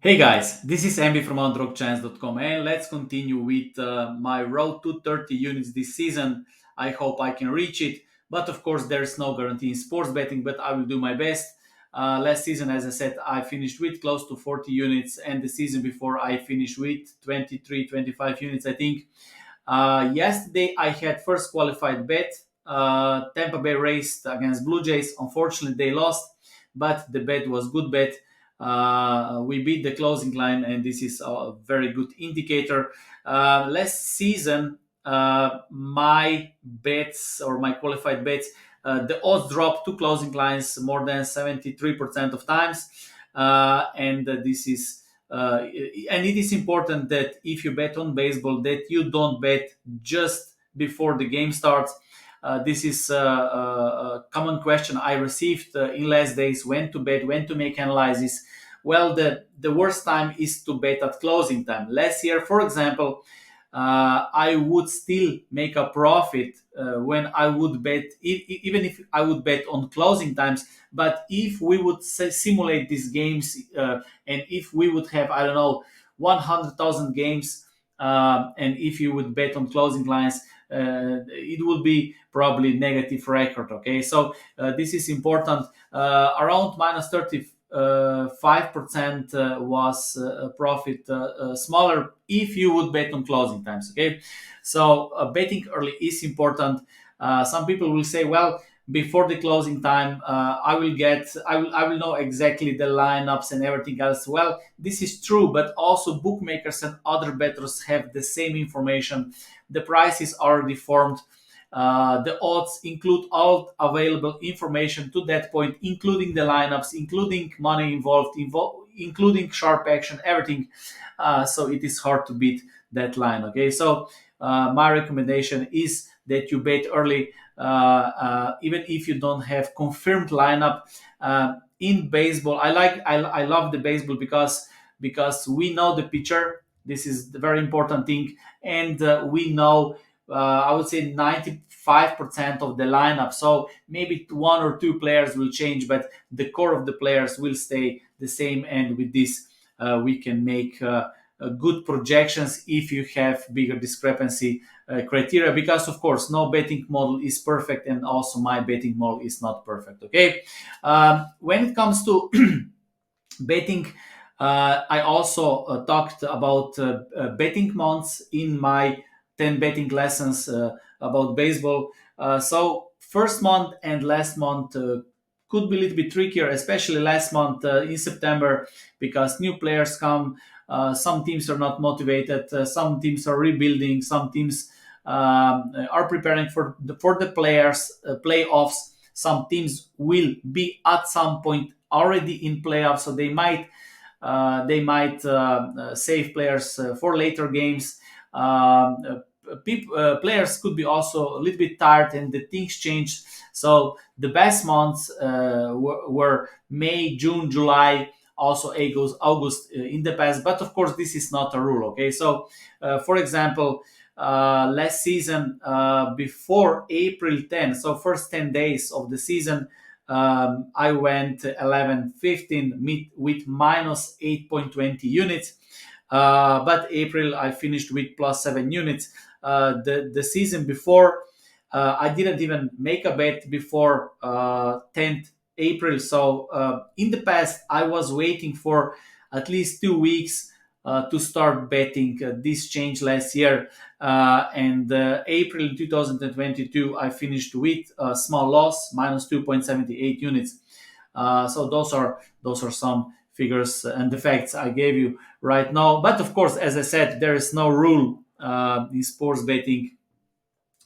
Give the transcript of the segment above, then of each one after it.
Hey guys, this is Andy from underdogchance.com and let's continue with my road to 30 units this season. I hope I can reach it, but of course there's no guarantee in sports betting, but I will do my best. Last season, as I said, I finished with close to 40 units, and the season before I finished with 23, 25 units, I think. Yesterday I had first qualified bet. Tampa Bay raced against Blue Jays. Unfortunately, they lost, but the bet was good bet. We beat the closing line, and this is a very good indicator. Last season, my bets or my qualified bets, the odds dropped to closing lines more than 73% of times, and this is and it is important that if you bet on baseball, that you don't bet just before the game starts. This is a common question I received in last days: when to bet, when to make analysis. Well, the worst time is to bet at closing time. Last year, for example, I would still make a profit when I would bet, even if I would bet on closing times. But if we would simulate these games, and if we would have, I don't know, 100,000 games, and if you would bet on closing lines, it would be probably negative record. Okay, so this is important. Around minus 5% was profit smaller if you would bet on closing times. Okay, so betting early is important. Some people will say, well, before the closing time, I will know exactly the lineups and everything else. Well, this is true, but also bookmakers and other bettors have the same information. The prices are already formed. The odds include all available information to that point, including the lineups, including money involved, including sharp action, everything. So it is hard to beat that line. Okay, so my recommendation is that you bet early, even if you don't have confirmed lineup. In baseball, I love the baseball because we know the pitcher. This is the very important thing, and we know, I would say, 95% of the lineup. So maybe one or two players will change, but the core of the players will stay the same. And with this, we can make good projections if you have bigger discrepancy criteria. Because of course, no betting model is perfect, and also my betting model is not perfect. Okay, when it comes to betting, I also talked about betting months in my 10 betting lessons about baseball. So, first month and last month could be a little bit trickier, especially last month in September, because new players come. Some teams are not motivated, some teams are rebuilding, some teams are preparing for the players playoffs. Some teams will be at some point already in playoffs, so they might save players for later games. Players could be also a little bit tired, and the things change. So the best months were May, June, July, also August in the past. But of course, this is not a rule. Okay, so for example, last season, before April 10, so first 10 days of the season, I went 11-15 with minus 8.20 units. But April I finished with plus 7 units. The season before, I didn't even make a bet before 10th April. So in the past, I was waiting for at least 2 weeks to start betting. This changed last year, and April 2022, I finished with a small loss, minus 2.78 units. So those are some figures and the facts I gave you right now. But of course, as I said, there is no rule in sports betting.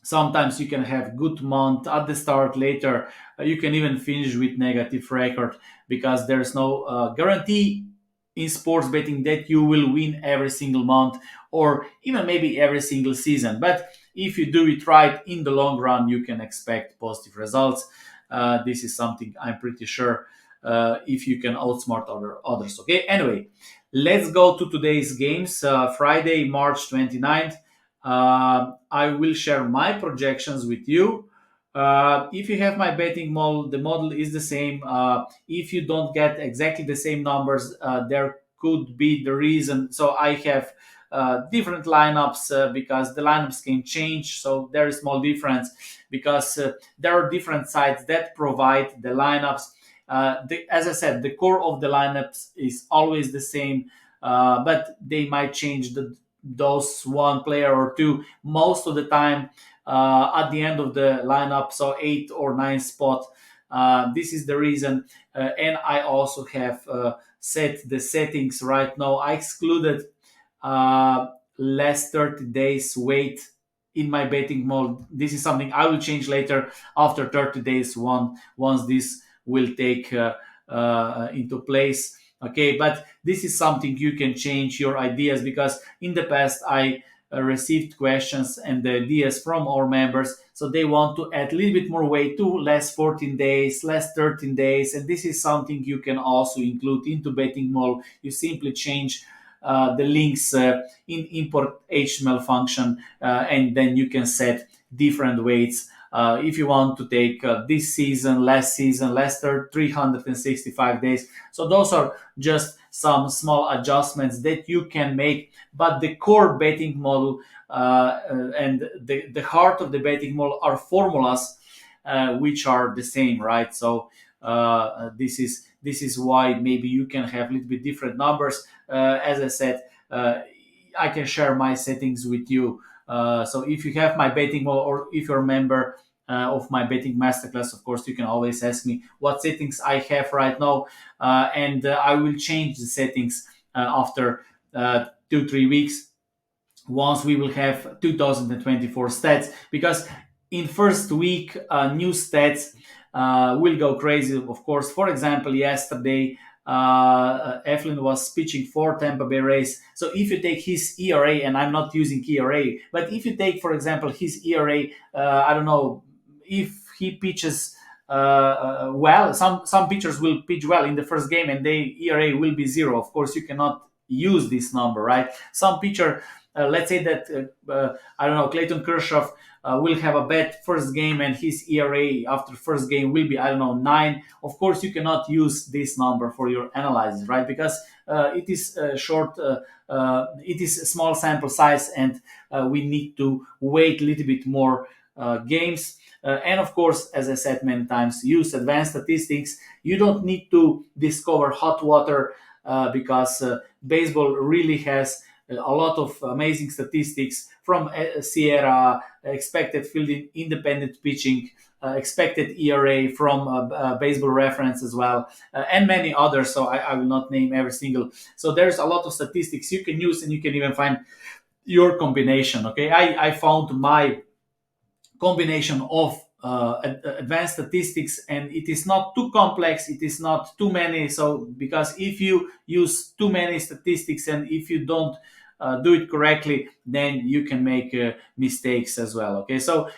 Sometimes you can have good month at the start, later you can even finish with negative record, because there's no guarantee in sports betting that you will win every single month, or even maybe every single season. But if you do it right in the long run, you can expect positive results. This is something I'm pretty sure, if you can outsmart others. Okay, anyway, let's go to today's games. Friday, March 29th. I will share my projections with you. If you have my betting model, the model is the same. If you don't get exactly the same numbers, there could be the reason. So I have different lineups because the lineups can change. So there is small difference because there are different sites that provide the lineups. As I said, the core of the lineups is always the same, but they might change those one player or two most of the time at the end of the lineup, so 8 or 9 spot. This is the reason, and I also have set the settings right now. I excluded uh, last 30 days wait in my betting mode. This is something I will change later after 30 days once this will take into place. Okay, but this is something you can change your ideas, because in the past I received questions and the ideas from our members, so they want to add a little bit more weight to less 14 days, less 13 days, and this is something you can also include into betting mode. You simply change the links in import HTML function, and then you can set different weights. If you want to take this season, last 365 days. So those are just some small adjustments that you can make. But the core betting model and the heart of the betting model are formulas which are the same, right? So this is why maybe you can have a little bit different numbers. As I said, I can share my settings with you. So if you have my betting model, or if you're a member of my betting masterclass, of course, you can always ask me what settings I have right now, and I will change the settings after 2-3 weeks, once we will have 2024 stats, because in first week new stats will go crazy, of course. For example, yesterday Eflin was pitching for Tampa Bay Rays. So if you take his ERA, and I'm not using ERA, but if you take, for example, his ERA, I don't know if he pitches well. Some pitchers will pitch well in the first game, and their ERA will be zero. Of course, you cannot use this number, right? Some pitcher, let's say that I don't know, Clayton Kershaw will have a bad first game, and his ERA after first game will be, I don't know, 9. Of course, you cannot use this number for your analysis, right? Because it is short, it is a small sample size, and we need to wait a little bit more games. And of course, as I said many times, use advanced statistics. You don't need to discover hot water because baseball really has a lot of amazing statistics from Sierra, expected fielding, independent pitching, expected ERA from Baseball Reference as well, and many others. So I will not name every single. So there's a lot of statistics you can use, and you can even find your combination. Okay, I found my combination of advanced statistics, and it is not too complex, it is not too many. So because if you use too many statistics, and if you don't do it correctly, then you can make mistakes as well. Okay, so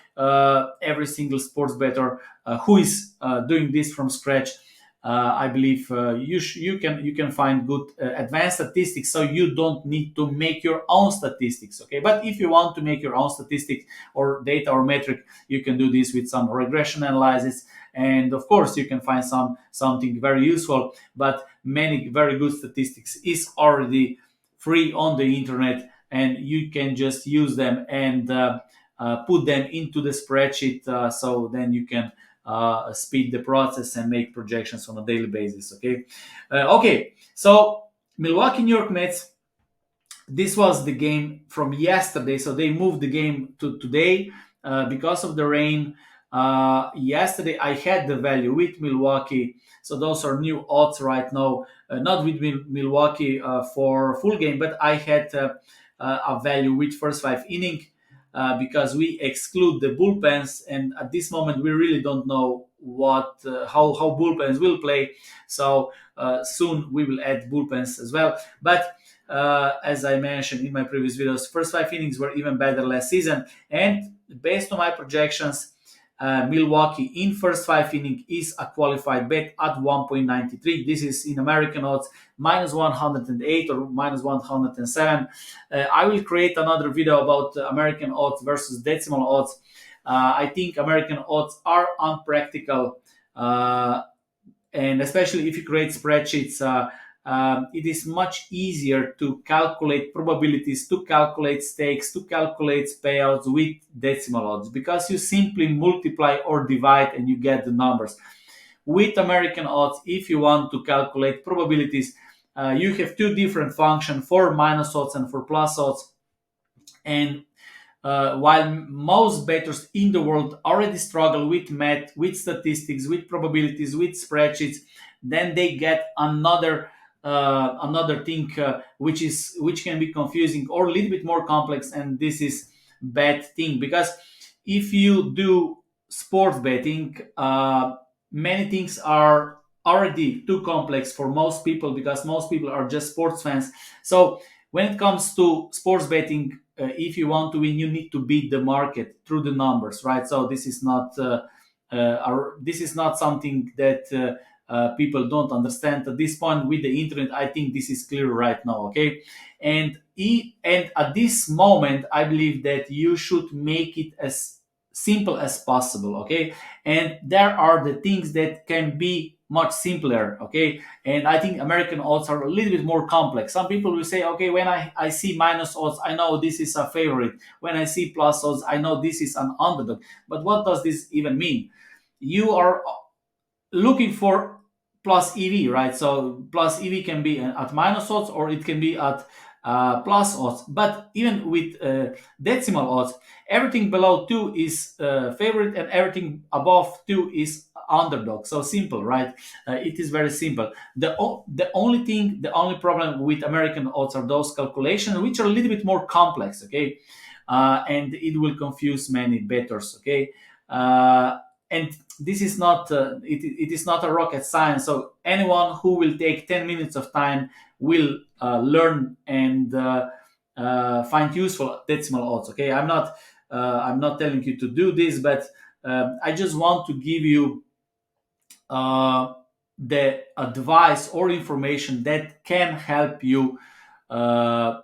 every single sports bettor who is doing this from scratch, I believe you can find good advanced statistics, so you don't need to make your own statistics. Okay, but if you want to make your own statistics or data or metric, you can do this with some regression analysis, and of course you can find something very useful. But many very good statistics is already free on the internet, and you can just use them and put them into the spreadsheet, so then you can speed the process and make projections on a daily basis. Okay, so Milwaukee New York Mets, this was the game from yesterday, so they moved the game to today because of the rain. Yesterday I had the value with Milwaukee, so those are new odds right now, not with Milwaukee for full game, but I had a value with first 5 inning, because we exclude the bullpens, and at this moment we really don't know how bullpens will play. So soon we will add bullpens as well. But as I mentioned in my previous videos, first 5 innings were even better last season, and based on my projections, Milwaukee in first 5 inning is a qualified bet at 1.93. This is in American odds, minus 108 or minus 107. I will create another video about American odds versus decimal odds. I think American odds are unpractical, and especially if you create spreadsheets, it is much easier to calculate probabilities, to calculate stakes, to calculate payouts with decimal odds, because you simply multiply or divide and you get the numbers. With American odds, if you want to calculate probabilities, you have two different functions for minus odds and for plus odds. And while most bettors in the world already struggle with math, with statistics, with probabilities, with spreadsheets, then they get another thing which can be confusing or a little bit more complex, and this is bad thing, because if you do sports betting, many things are already too complex for most people, because most people are just sports fans. So when it comes to sports betting, if you want to win, you need to beat the market through the numbers, right? So this is not something that people don't understand at this point. With the internet, I think this is clear right now. Okay, and at this moment, I believe that you should make it as simple as possible. Okay, and there are the things that can be much simpler. Okay, and I think American odds are a little bit more complex. Some people will say, okay, when I see minus odds, I know this is a favorite. When I see plus odds, I know this is an underdog. But what does this even mean? You are looking for plus EV, right? So plus EV can be at minus odds, or it can be at plus odds. But even with decimal odds, everything below 2 is favorite and everything above 2 is underdog. So simple, right? It is very simple. The only problem with American odds are those calculations, which are a little bit more complex, okay? And it will confuse many bettors, okay? And this is not it is not a rocket science. So anyone who will take 10 minutes of time will learn and find useful decimal odds. Okay, I'm not telling you to do this, but I just want to give you uh, the advice or information that can help you uh,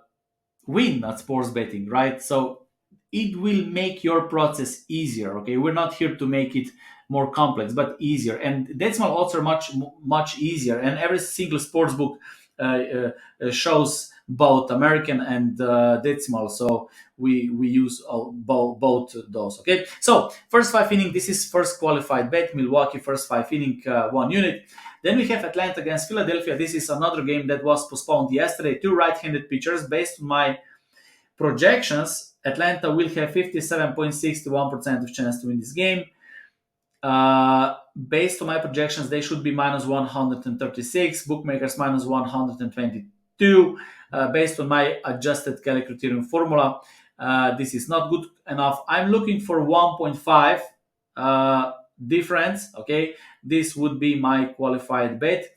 win at sports betting, right? So it will make your process easier. Okay, we're not here to make it more complex, but easier. And decimal odds are much easier. And every single sports book shows both American and decimal. So we use both those. Okay, so first five inning. This is first qualified bet. Milwaukee first five inning 1 unit. Then we have Atlanta against Philadelphia. This is another game that was postponed yesterday. Two right-handed pitchers. Based on my projections, Atlanta will have 57.61% of chance to win this game. Based on my projections, they should be minus 136. Bookmakers minus 122. Based on my adjusted Kelly criterion formula, this is not good enough. I'm looking for 1.5 difference. Okay, this would be my qualified bet.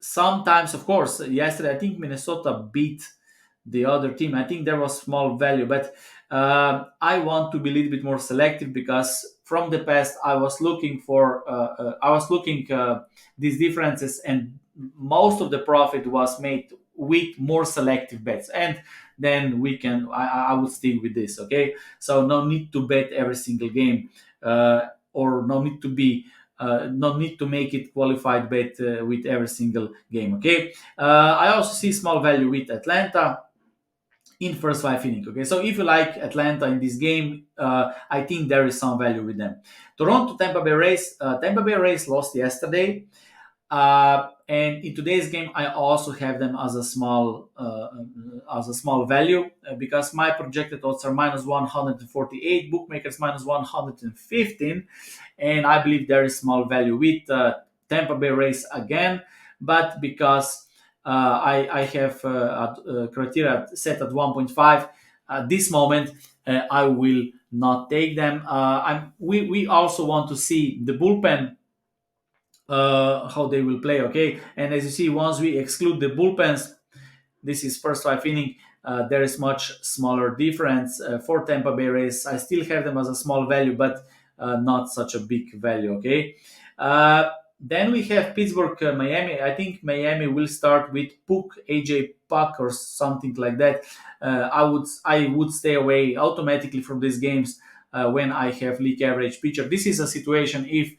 Sometimes, of course, yesterday I think Minnesota beat the other team. I think there was small value, but I want to be a little bit more selective, because from the past I was looking these differences, and most of the profit was made with more selective bets. And then I would stick with this. Okay, so no need to bet every single game, or no need to make it qualified bet with every single game. Okay, I also see small value with Atlanta in first five inning. Okay, so if you like Atlanta in this game, I think there is some value with them. Toronto Tampa Bay Rays. Tampa Bay Rays lost yesterday, and in today's game, I also have them as a small value, because my projected odds are minus 148, bookmakers minus 115, and I believe there is small value with Tampa Bay Rays again, but because I have criteria set at 1.5 at this moment, I will not take them. We also want to see the bullpen, how they will play. Okay, and as you see, once we exclude the bullpens, this is first five inning. There is much smaller difference for Tampa Bay Rays. I still have them as a small value, but not such a big value. Okay. Then we have Pittsburgh, Miami. I think Miami will start with Puck, AJ Puck, or something like that. I would stay away automatically from these games when I have league average pitcher. This is a situation if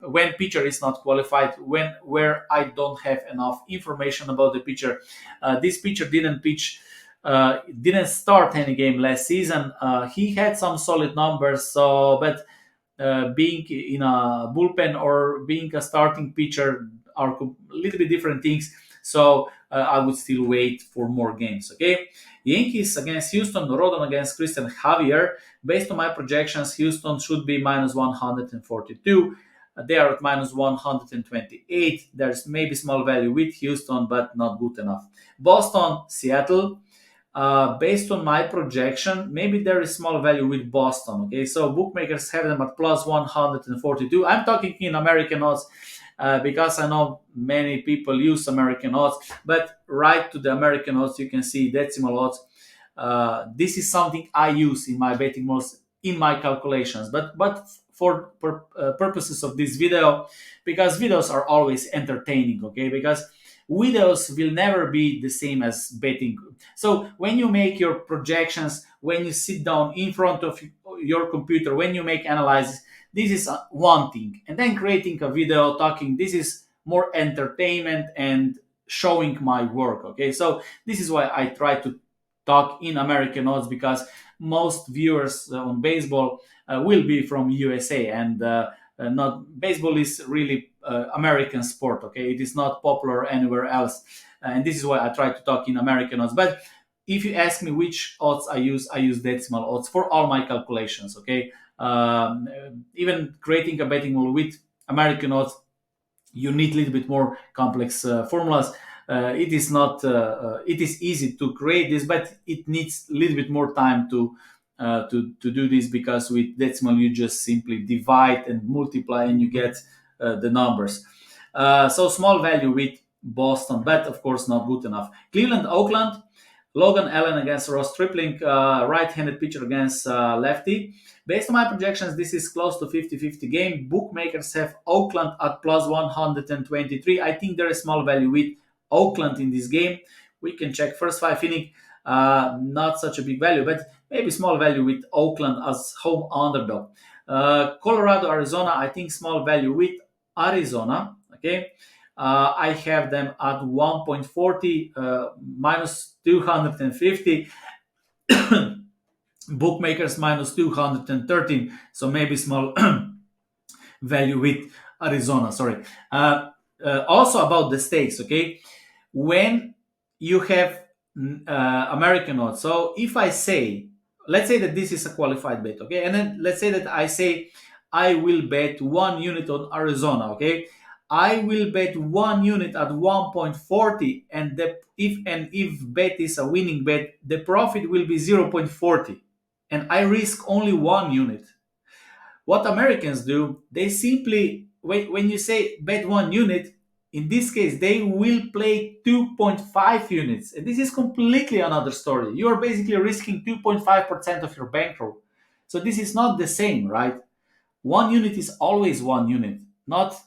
when pitcher is not qualified, when where I don't have enough information about the pitcher. This pitcher didn't pitch, didn't start any game last season. He had some solid numbers, so but being in a bullpen or being a starting pitcher are a little bit different things. So I would still wait for more games. Okay, Yankees against Houston, Rodon against Christian Javier. Based on my projections, Houston should be minus 142. They are at minus 128. There's maybe small value with Houston, but not good enough. Boston, Seattle. Based on my projection, maybe there is small value with Boston. Okay, so bookmakers have them at plus 142. I'm talking in American odds because I know many people use American odds, but right to the American odds, you can see decimal odds. This is something I use in my betting models, in my calculations, but for purposes of this video, because videos are always entertaining. Okay, because videos will never be the same as betting. So when you make your projections, when you sit down in front of your computer, when you make analysis, this is one thing. And then creating a video talking, this is more entertainment and showing my work. Okay, so this is why I try to talk in American odds, because most viewers on baseball will be from USA, and not baseball is really American sport. Okay, it is not popular anywhere else, and this is why I try to talk in American odds. But if you ask me which odds I use decimal odds for all my calculations. Okay, even creating a betting model with American odds, you need a little bit more complex formulas. It is not. It is easy to create this, but it needs a little bit more time to do this, because with decimal you just simply divide and multiply and you get the numbers. So small value with Boston, but of course not good enough. Cleveland, Oakland. Logan Allen against Ross Stripling, right-handed pitcher against lefty. Based on my projections, this is close to 50-50 game. Bookmakers have Oakland at plus 123. I think there is small value with Oakland in this game. We can check first 5 inning. Not such a big value, but maybe small value with Oakland as home underdog. Colorado, Arizona, I think small value with Arizona. Okay. I have them at 1.40, minus 250. Bookmakers minus 213. So maybe small value with Arizona. Sorry. Also about the stakes. Okay. When you have American odds. So if I say, let's say that this is a qualified bet. Okay. And then let's say that I say I will bet 1 unit on Arizona. Okay. I will bet 1 unit at 1.40, and if bet is a winning bet, the profit will be 0.40, and I risk only 1 unit. What Americans do, they simply when you say bet 1 unit, in this case they will play 2.5 units, and this is completely another story. You are basically risking 2.5% of your bankroll. So this is not the same, right? 1 unit is always 1 unit, not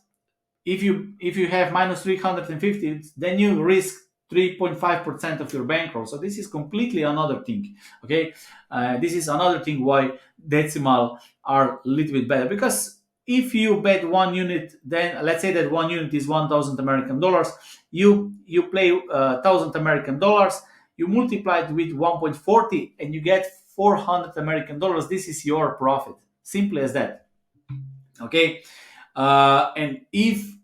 if you have minus 350, then you risk 3.5% of your bankroll. So this is completely another thing. Okay, this is another thing why decimal are a little bit better, because if you bet 1 unit, then let's say that 1 unit is 1,000 American dollars. You play 1,000 American dollars. You multiply it with 1.40, and you get 400 American dollars. This is your profit. Simple as that. Okay. And if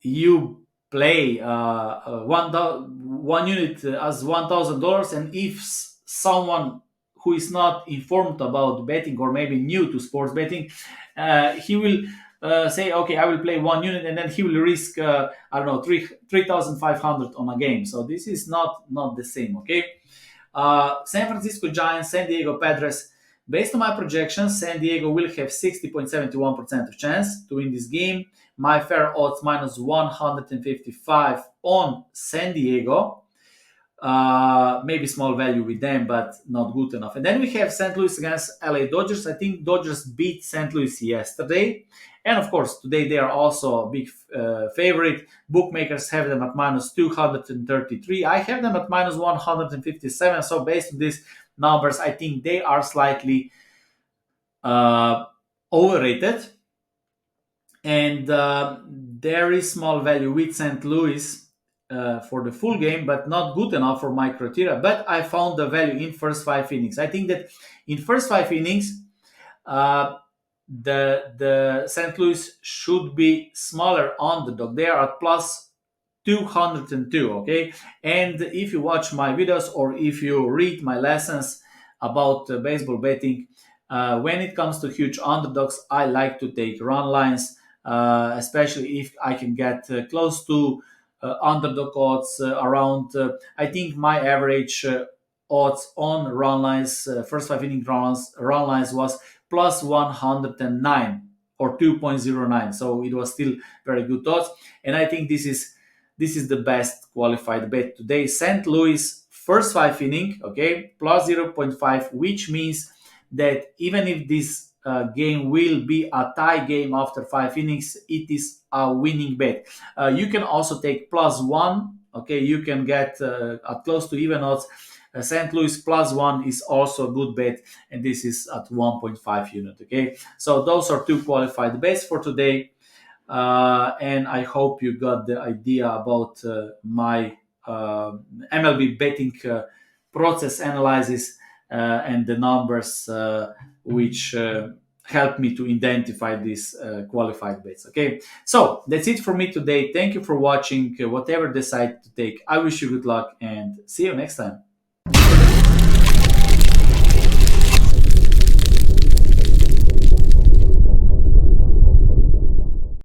you play 1 unit as $1,000, and if someone who is not informed about betting or maybe new to sports betting, he will say, okay, I will play 1 unit, and then he will risk I don't know 3,500 on a game. So this is not the same. Okay. San Francisco Giants, San Diego Padres. Based on my projections, San Diego will have 60.71% of chance to win this game. My fair odds minus 155 on San Diego. Maybe small value with them, but not good enough. And then we have St. Louis against LA Dodgers. I think Dodgers beat St. Louis yesterday. And of course, today they are also a big favorite. Bookmakers have them at minus 233. I have them at minus 157. So based on these numbers, I think they are slightly overrated. and there is small value with St. Louis for the full game, but not good enough for my criteria. But I found the value in first 5 innings. I think that in first 5 innings, uh, the St. Louis should be smaller underdog. They are at plus 202. Okay, and if you watch my videos or if you read my lessons about baseball betting, when it comes to huge underdogs, I like to take run lines, especially if I can get close to underdog odds around. I think my average odds on run lines, first 5 inning run lines was plus 109 or 2.09. So it was still very good odds, and I think this is the best qualified bet today. St. Louis first 5 inning, okay, plus zero point 0.5, which means that even if this game will be a tie game after 5 innings, it is a winning bet. You can also take plus one. Okay, you can get at close to even odds. St. Louis plus one is also a good bet, and this is at 1.5 unit. Okay, so those are two qualified bets for today. And I hope you got the idea about my MLB betting process analysis and the numbers which help me to identify these qualified bets. Okay, so that's it for me today. Thank you for watching. Whatever decide to take, I wish you good luck and see you next time.